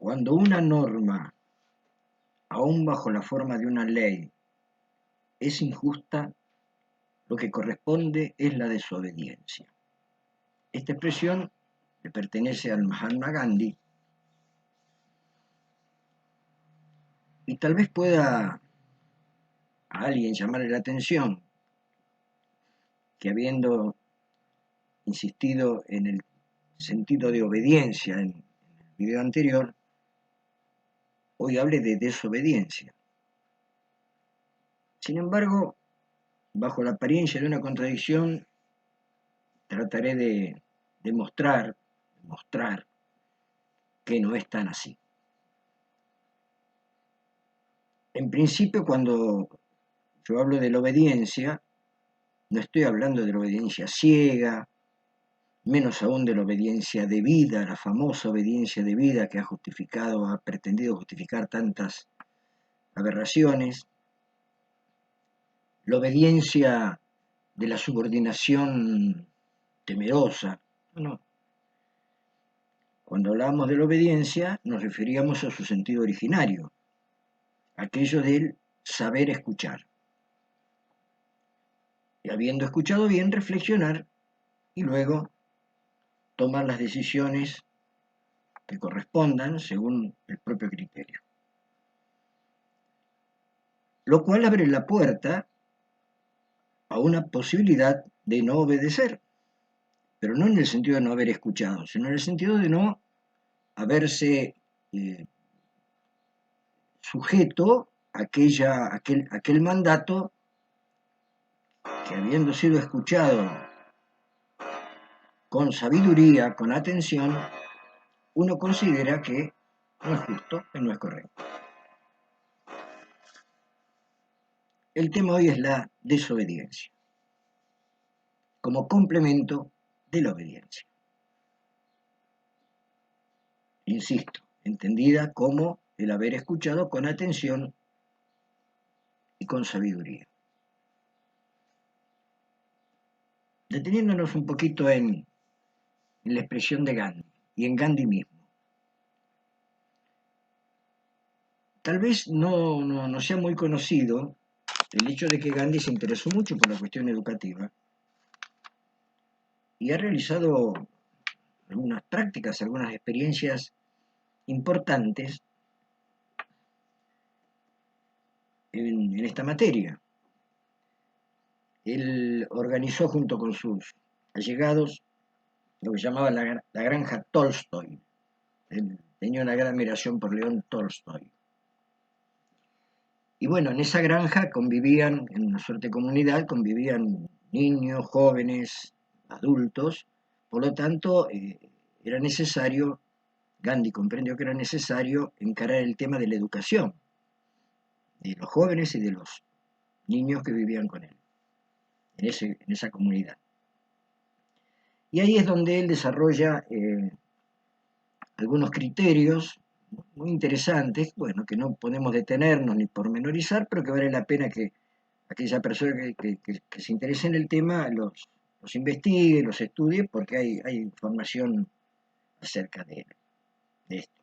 Cuando una norma, aún bajo la forma de una ley, es injusta, lo que corresponde es la desobediencia. Esta expresión le pertenece al Mahatma Gandhi y tal vez pueda a alguien llamarle la atención que habiendo insistido en el sentido de obediencia en el video anterior, hoy hable de desobediencia. Sin embargo, bajo la apariencia de una contradicción, trataré de demostrar que no es tan así. En principio, cuando yo hablo de la obediencia, no estoy hablando de la obediencia ciega, menos aún de la obediencia debida, la famosa obediencia debida que ha pretendido justificar tantas aberraciones, la obediencia de la subordinación temerosa. No. Cuando hablábamos de la obediencia, nos referíamos a su sentido originario, aquello del saber escuchar. Y habiendo escuchado bien, reflexionar y luego tomar las decisiones que correspondan según el propio criterio. Lo cual abre la puerta a una posibilidad de no obedecer, pero no en el sentido de no haber escuchado, sino en el sentido de no haberse sujeto a aquel mandato que, habiendo sido escuchado con sabiduría, con atención, uno considera que no es justo, que no es correcto. El tema hoy es la desobediencia, como complemento de la obediencia. Insisto, entendida como el haber escuchado con atención y con sabiduría. Deteniéndonos un poquito en la expresión de Gandhi y en Gandhi mismo. Tal vez no sea muy conocido el hecho de que Gandhi se interesó mucho por la cuestión educativa y ha realizado algunas prácticas, algunas experiencias importantes en esta materia. Él organizó junto con sus allegados lo que llamaba la granja Tolstoy. Él tenía una gran admiración por León Tolstoy. Y bueno, en esa granja convivían, en una suerte de comunidad, convivían niños, jóvenes, adultos. Por lo tanto, era necesario, Gandhi comprendió que era necesario encarar el tema de la educación de los jóvenes y de los niños que vivían con él, en esa comunidad. Y ahí es donde él desarrolla algunos criterios muy interesantes, bueno, que no podemos detenernos ni pormenorizar, pero que vale la pena que aquella persona que se interese en el tema los investigue, los estudie, porque hay información acerca de esto.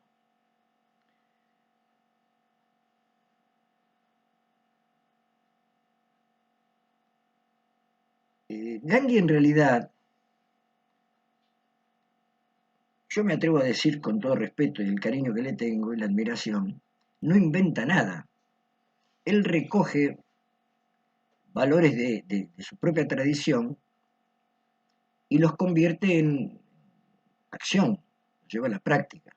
Gandhi en realidad, yo me atrevo a decir con todo respeto y el cariño que le tengo y la admiración, no inventa nada. Él recoge valores de su propia tradición y los convierte en acción, los lleva a la práctica.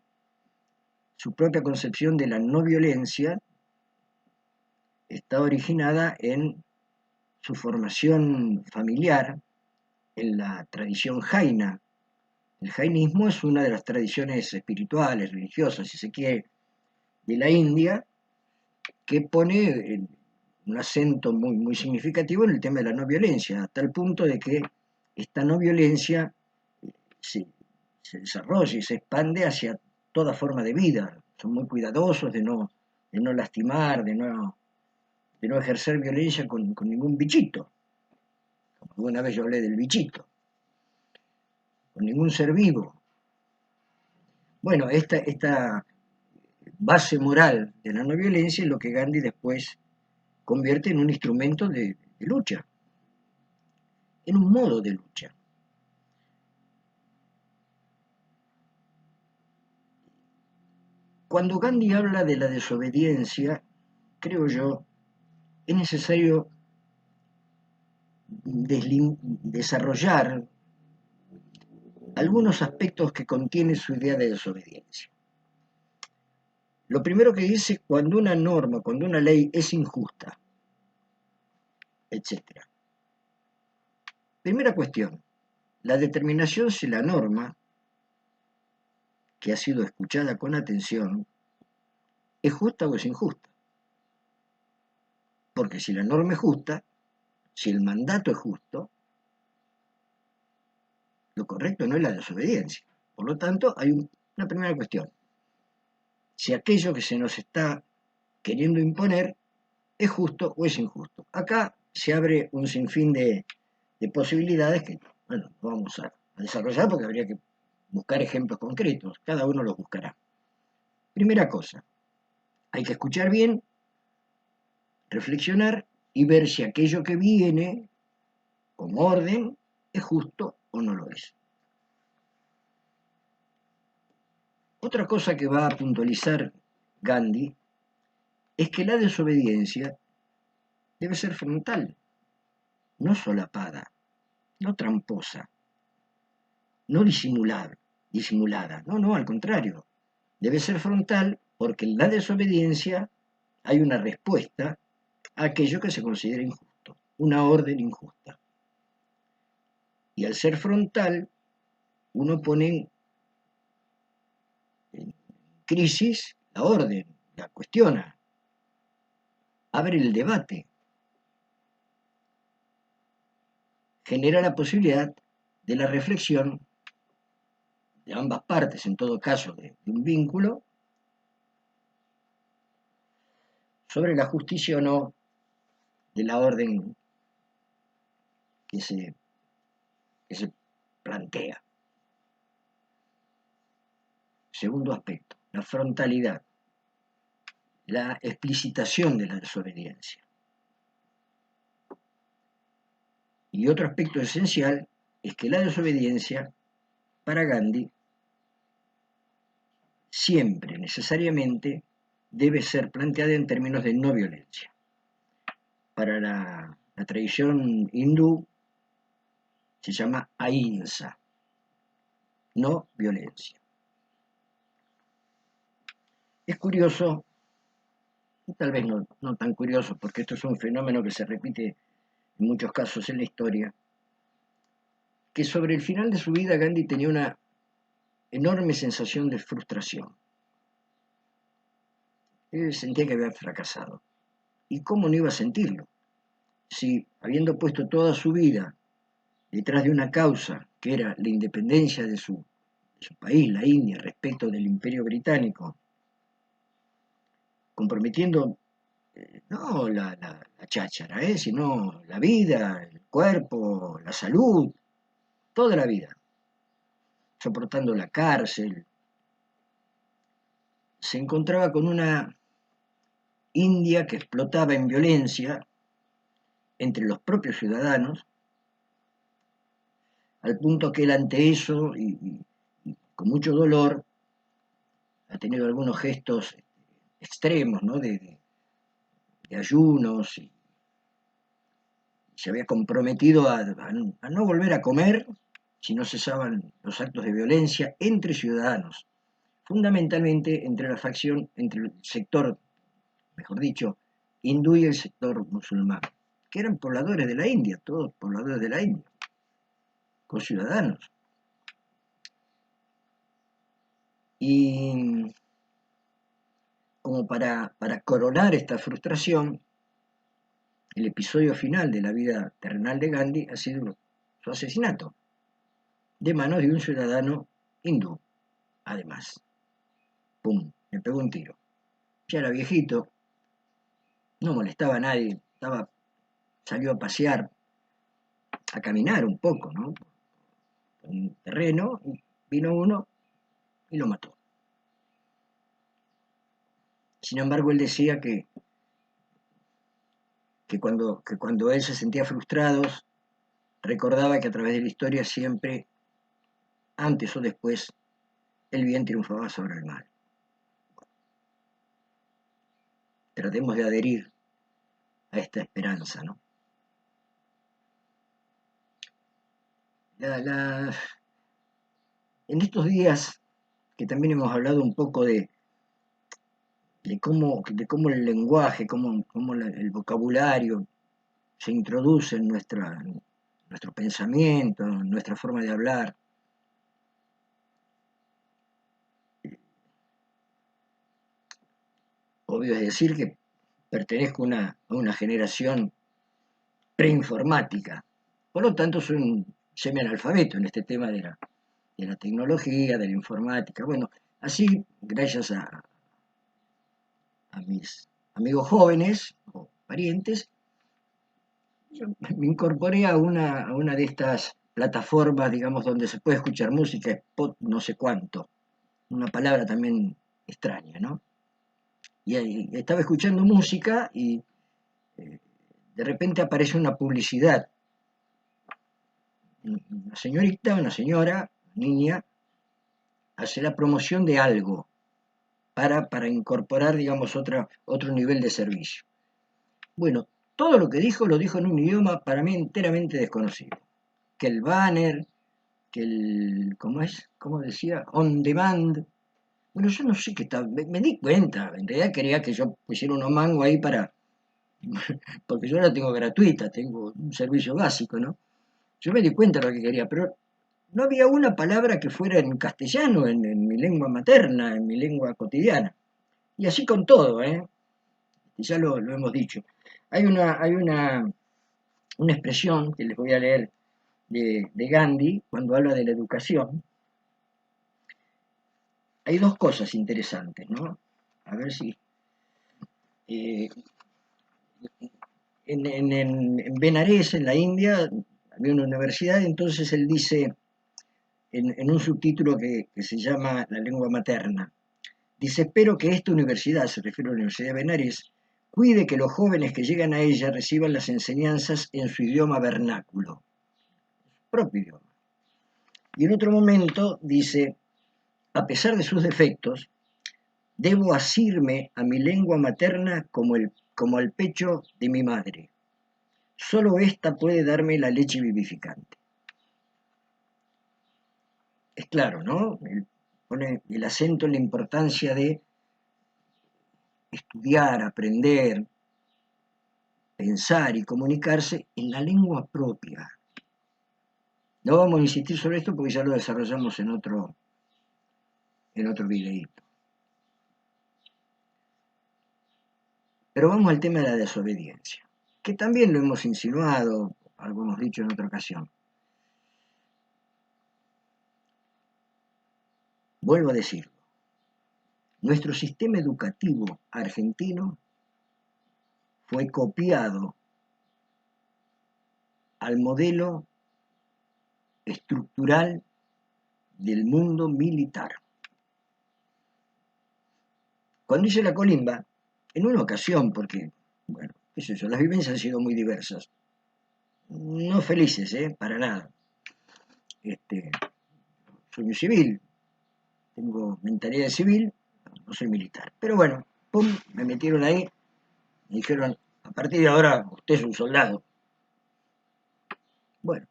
Su propia concepción de la no violencia está originada en su formación familiar, en la tradición jaina. El jainismo es una de las tradiciones espirituales, religiosas, si se quiere, de la India, que pone un acento muy significativo en el tema de la no violencia, a tal punto de que esta no violencia se desarrolla y se expande hacia toda forma de vida. Son muy cuidadosos de no lastimar, de no ejercer violencia con ningún bichito. Como alguna vez yo hablé del bichito. Con ningún ser vivo. Bueno, esta base moral de la no violencia es lo que Gandhi después convierte en un instrumento de lucha, en un modo de lucha. Cuando Gandhi habla de la desobediencia, creo yo, es necesario desarrollar algunos aspectos que contiene su idea de desobediencia. Lo primero que dice es cuando una norma, cuando una ley es injusta, etc. Primera cuestión, la determinación si la norma, que ha sido escuchada con atención, es justa o es injusta. Porque si la norma es justa, si el mandato es justo, lo correcto no es la desobediencia. Por lo tanto, hay una primera cuestión. Si aquello que se nos está queriendo imponer es justo o es injusto. Acá se abre un sinfín de posibilidades que, bueno, no vamos a desarrollar porque habría que buscar ejemplos concretos. Cada uno los buscará. Primera cosa, hay que escuchar bien, reflexionar y ver si aquello que viene como orden es justo o no lo es. Otra cosa que va a puntualizar Gandhi es que la desobediencia debe ser frontal, no solapada, no tramposa, no disimulada. No, al contrario. Debe ser frontal porque en la desobediencia hay una respuesta a aquello que se considera injusto, una orden injusta. Y al ser frontal, uno pone en crisis la orden, la cuestiona, abre el debate, genera la posibilidad de la reflexión de ambas partes, en todo caso de un vínculo, sobre la justicia o no de la orden que se plantea. Segundo aspecto, la frontalidad, la explicitación de la desobediencia. Y otro aspecto esencial es que la desobediencia, para Gandhi, siempre, necesariamente, debe ser planteada en términos de no violencia. Para la tradición hindú se llama ahimsa, no violencia. Es curioso, tal vez no tan curioso, porque esto es un fenómeno que se repite en muchos casos en la historia, que sobre el final de su vida Gandhi tenía una enorme sensación de frustración. Él sentía que había fracasado. ¿Y cómo no iba a sentirlo? Si, habiendo puesto toda su vida detrás de una causa que era la independencia de su país, la India, respecto del Imperio Británico, comprometiendo no la cháchara, sino la vida, el cuerpo, la salud, toda la vida, soportando la cárcel, se encontraba con una India que explotaba en violencia entre los propios ciudadanos, al punto que él ante eso, y con mucho dolor, ha tenido algunos gestos extremos, ¿no? de ayunos, y se había comprometido a no volver a comer si no cesaban los actos de violencia entre ciudadanos, fundamentalmente entre la facción, entre el sector, mejor dicho, hindú y el sector musulmán, que eran pobladores de la India, todos pobladores de la India, conciudadanos. Y como para coronar esta frustración, el episodio final de la vida terrenal de Gandhi ha sido su asesinato, de manos de un ciudadano hindú, además. ¡Pum! Le pegó un tiro. Ya era viejito, no molestaba a nadie, salió a pasear, a caminar un poco, ¿no? En un terreno, y vino uno y lo mató. Sin embargo, él decía que cuando él se sentía frustrado, recordaba que a través de la historia siempre, antes o después, el bien triunfaba sobre el mal. Tratemos de adherir a esta esperanza, ¿no? En estos días que también hemos hablado un poco de cómo el lenguaje, cómo el vocabulario se introduce en nuestro pensamiento, en nuestra forma de hablar. Obvio es decir que pertenezco a una generación preinformática. Por lo tanto, soy un semianalfabeto en este tema de la tecnología, de la informática. Bueno, así, gracias a mis amigos jóvenes o parientes, yo me incorporé a una de estas plataformas, digamos, donde se puede escuchar música, spot no sé cuánto, una palabra también extraña, ¿no? Y ahí estaba escuchando música y eh, de repente aparece una publicidad. Una señorita, una señora, niña, hace la promoción de algo para incorporar, digamos, otro nivel de servicio. Bueno, todo lo que dijo lo dijo en un idioma para mí enteramente desconocido. Que el banner, que ¿cómo es? ¿Cómo decía? On demand. Bueno, yo no sé qué está, me di cuenta, en realidad quería que yo pusiera unos mangos ahí porque yo la tengo gratuita, tengo un servicio básico, ¿no? Yo me di cuenta de lo que quería, pero no había una palabra que fuera en castellano, en mi lengua materna, en mi lengua cotidiana. Y así con todo, ¿eh? Ya lo hemos dicho. Hay una expresión que les voy a leer de Gandhi cuando habla de la educación. Hay dos cosas interesantes, ¿no? A ver si. eh, en Benares, en la India, había una universidad, y entonces él dice, en un subtítulo que se llama La lengua materna, dice: espero que esta universidad, se refiere a la Universidad de Benares, cuide que los jóvenes que llegan a ella reciban las enseñanzas en su idioma vernáculo, propio idioma. Y en otro momento dice: a pesar de sus defectos, debo asirme a mi lengua materna como al pecho de mi madre. Solo ésta puede darme la leche vivificante. Es claro, ¿no? Él pone el acento en la importancia de estudiar, aprender, pensar y comunicarse en la lengua propia. No vamos a insistir sobre esto porque ya lo desarrollamos en otro videíto. Pero vamos al tema de la desobediencia, que también lo hemos insinuado, algo hemos dicho en otra ocasión. Vuelvo a decirlo, nuestro sistema educativo argentino fue copiado al modelo estructural del mundo militar. Cuando hice la colimba, en una ocasión, porque, bueno, qué sé yo, las vivencias han sido muy diversas, no felices, para nada. Soy un civil, tengo mentalidad de civil, no soy militar. Pero bueno, pum, me metieron ahí, me dijeron: a partir de ahora usted es un soldado. Bueno,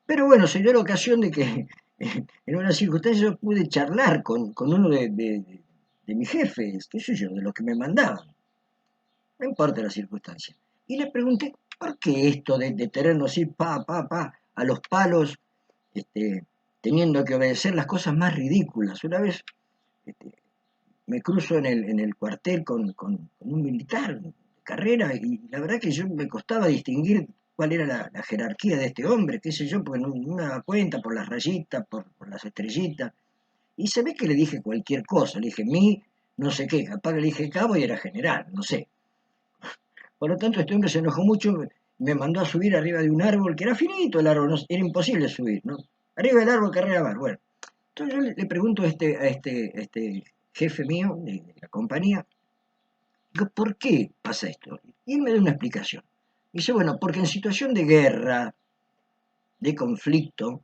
pero bueno, se dio la ocasión de que en una circunstancia yo pude charlar con uno de mis jefes, qué sé yo, de los que me mandaban, no importa la circunstancia. Y le pregunté: ¿por qué esto de tenernos así, a los palos, este, teniendo que obedecer las cosas más ridículas? Una vez este, me cruzo en el cuartel con un militar de carrera, y la verdad que yo me costaba distinguir cuál era la jerarquía de este hombre, qué sé yo, porque no me daba cuenta por las rayitas, por las estrellitas. Y se ve que le dije cualquier cosa, le dije no sé qué, capaz que le dije cabo y era general, no sé. Por lo tanto, este hombre se enojó mucho, me mandó a subir arriba de un árbol, que era finito el árbol, era imposible subir, ¿no? Arriba del árbol carrera bar, bueno. Entonces yo le pregunto a este jefe mío de la compañía: Digo, ¿por qué pasa esto? Y él me da una explicación. Dice, bueno, porque en situación de guerra, de conflicto,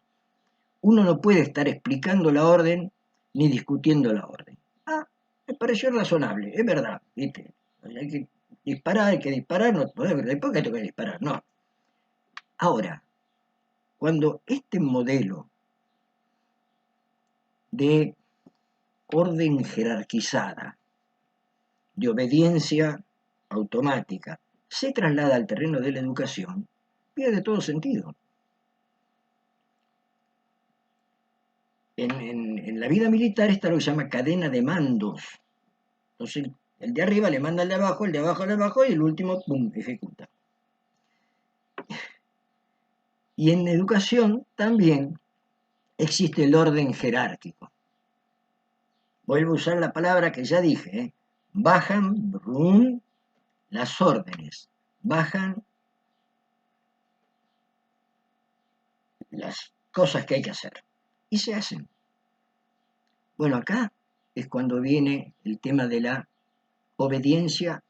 uno no puede estar explicando la orden ni discutiendo la orden. Ah, me pareció razonable, es verdad, ¿viste? Hay que disparar, no, ¿por qué tengo que disparar? No. Ahora, cuando este modelo de orden jerarquizada, de obediencia automática, se traslada al terreno de la educación, pierde todo sentido. En la vida militar está lo que se llama cadena de mandos. Entonces, el de arriba le manda al de abajo, el de abajo al de abajo, y el último, ¡pum!, ejecuta. Y en educación también existe el orden jerárquico. Vuelvo a usar la palabra que ya dije, ¿eh? Bajan, brum, las órdenes, bajan las cosas que hay que hacer. Y se hacen. Bueno, acá es cuando viene el tema de la obediencia,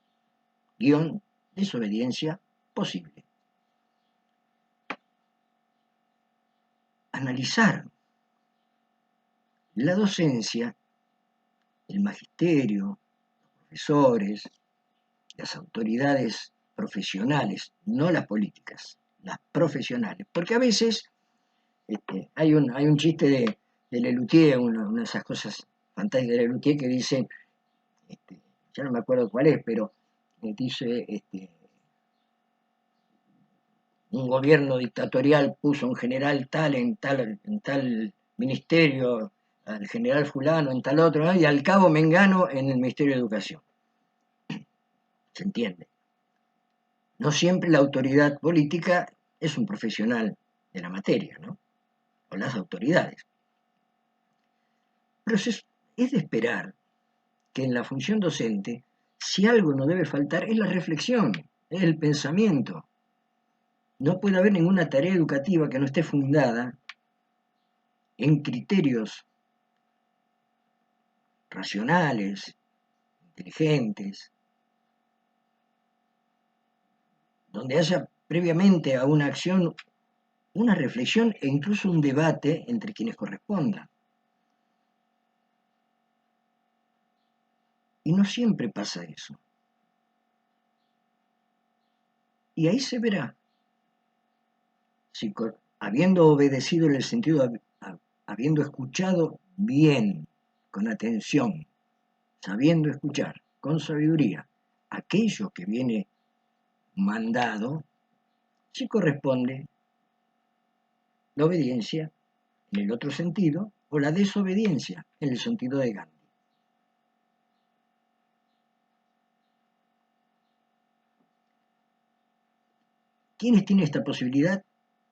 guión, desobediencia posible. Analizar la docencia, el magisterio, los profesores, las autoridades profesionales, no las políticas, las profesionales. Porque a veces hay un chiste de Lelutier, una de esas cosas fantásticas de Lelutier que dice, ya no me acuerdo cuál es, pero dice, un gobierno dictatorial puso un general tal en tal ministerio, al general fulano en tal otro, ¿no? Y al cabo Mengano en el Ministerio de Educación. ¿Se entiende? No siempre la autoridad política es un profesional de la materia, ¿no? O las autoridades. Pero es de esperar que en la función docente, si algo no debe faltar, es la reflexión, es el pensamiento. No puede haber ninguna tarea educativa que no esté fundada en criterios racionales, inteligentes, donde haya previamente a una acción una reflexión e incluso un debate entre quienes correspondan. Y no siempre pasa eso. Y ahí se verá si habiendo obedecido en el sentido de habiendo escuchado bien, con atención, sabiendo escuchar, con sabiduría, aquello que viene mandado, si corresponde la obediencia en el otro sentido o la desobediencia en el sentido de Gandhi. ¿Quiénes tienen esta posibilidad?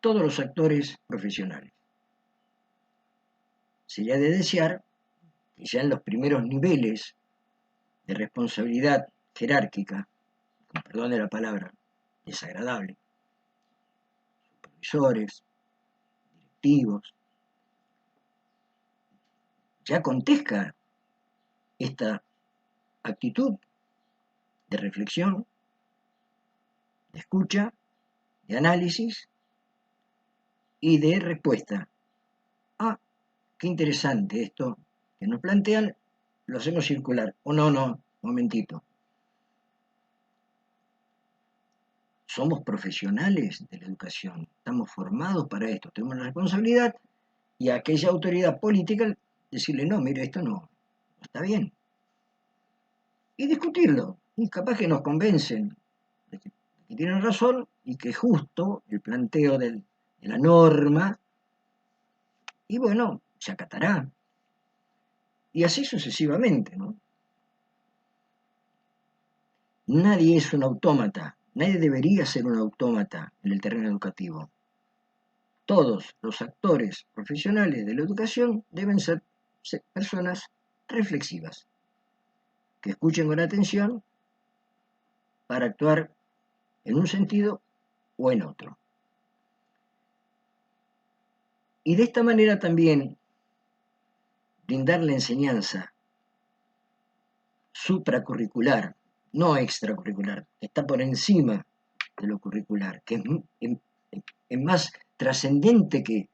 Todos los actores profesionales. Sería de desear que ya en los primeros niveles de responsabilidad jerárquica, con perdón de la palabra, desagradable, supervisores, directivos, ya acontezca esta actitud de reflexión, de escucha, de análisis y de respuesta. Ah, qué interesante esto que nos plantean, lo hacemos circular. O no, no, momentito. Somos profesionales de la educación, estamos formados para esto, tenemos la responsabilidad y a aquella autoridad política decirle, no, mire, esto no está bien. Y discutirlo. Y capaz que nos convencen de que tienen razón y que es justo el planteo de la norma, y bueno, se acatará. Y así sucesivamente, ¿no? Nadie es un autómata, nadie debería ser un autómata en el terreno educativo. Todos los actores profesionales de la educación deben ser personas reflexivas, que escuchen con atención para actuar en un sentido o en otro. Y de esta manera también brindar la enseñanza supracurricular no extracurricular, está por encima de lo curricular, que es más trascendente que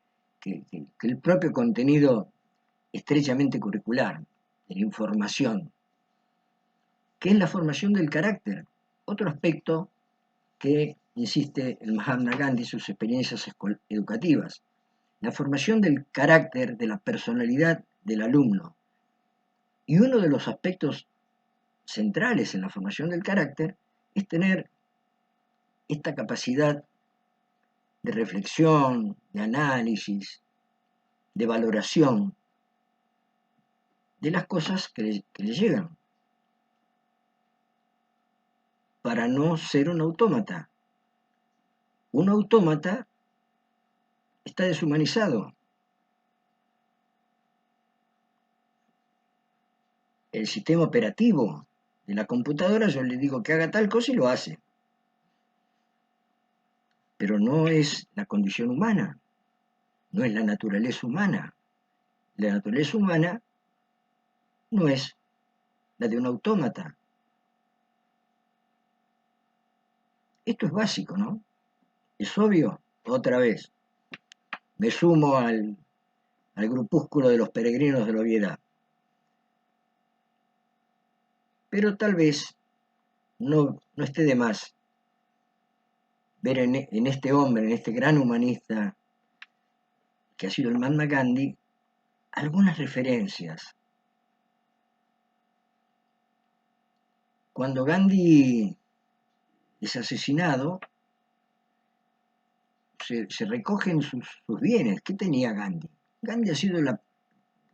el propio contenido estrechamente curricular, de la información, que es la formación del carácter. Otro aspecto que insiste el Mahatma Gandhi en sus experiencias educativas, la formación del carácter, de la personalidad del alumno. Y uno de los aspectos centrales en la formación del carácter es tener esta capacidad de reflexión, de análisis, de valoración de las cosas que le llegan, para no ser un autómata. Un autómata está deshumanizado. El sistema operativo de la computadora, yo le digo que haga tal cosa y lo hace, pero no es la condición humana, no es la naturaleza humana. La naturaleza humana no es la de un autómata. Esto es básico, ¿no? Es obvio, otra vez. Me sumo al grupúsculo de los peregrinos de la obviedad. Pero tal vez no esté de más ver en este hombre, en este gran humanista que ha sido el Mahatma Gandhi, algunas referencias. Cuando Gandhi es asesinado, se recogen sus bienes. ¿Qué tenía Gandhi? Gandhi ha sido la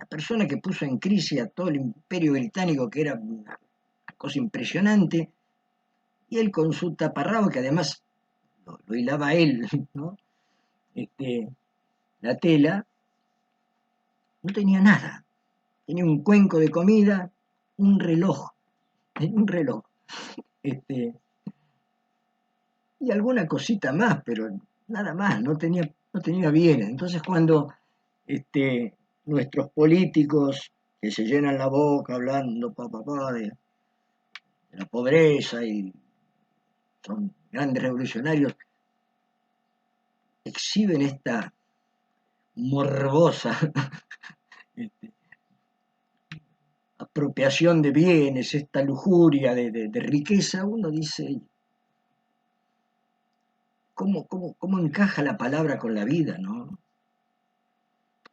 persona que puso en crisis a todo el imperio británico, que era una cosa impresionante, y él con su taparrabo, que además lo hilaba él, ¿no? La tela, no tenía nada. Tenía un cuenco de comida, un reloj, un reloj, este, y alguna cosita más, pero nada más, no tenía bienes. Entonces cuando este, nuestros políticos que se llenan la boca hablando de la pobreza y son grandes revolucionarios, exhiben esta morbosa este, apropiación de bienes, esta lujuria de riqueza, uno dice, ¿cómo encaja la palabra con la vida, no?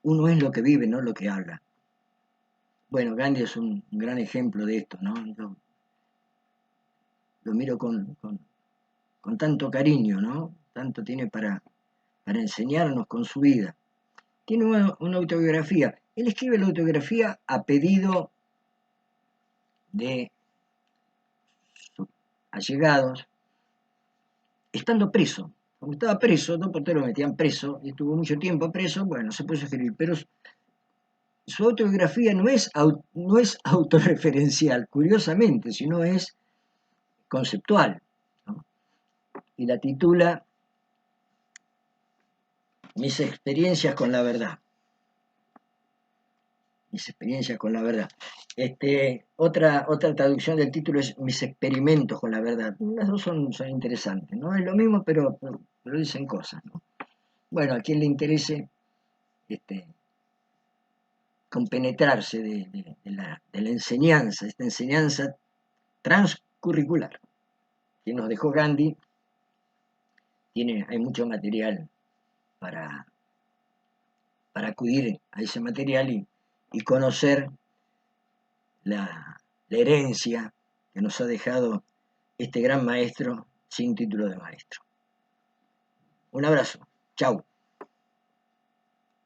Uno es lo que vive, no lo que habla. Bueno, Gandhi es un gran ejemplo de esto, ¿no? Yo lo miro con tanto cariño, ¿no? Tanto tiene para enseñarnos con su vida. Tiene una autobiografía. Él escribe la autobiografía a pedido de sus allegados, estando preso. Como estaba preso, dos porteros lo metían preso y estuvo mucho tiempo preso, bueno, se puso a escribir, pero su autobiografía no es autorreferencial, curiosamente, sino es conceptual, ¿no? Y la titula Mis experiencias con la verdad. Mis experiencias con la verdad. Otra traducción del título es Mis experimentos con la verdad. Las dos son interesantes, ¿no? Es lo mismo, pero dicen cosas, ¿no? Bueno, a quien le interese este, compenetrarse de la enseñanza, esta enseñanza transcurricular que nos dejó Gandhi, hay mucho material para, para acudir a ese material y conocer la herencia que nos ha dejado este gran maestro sin título de maestro. Un abrazo. Chau.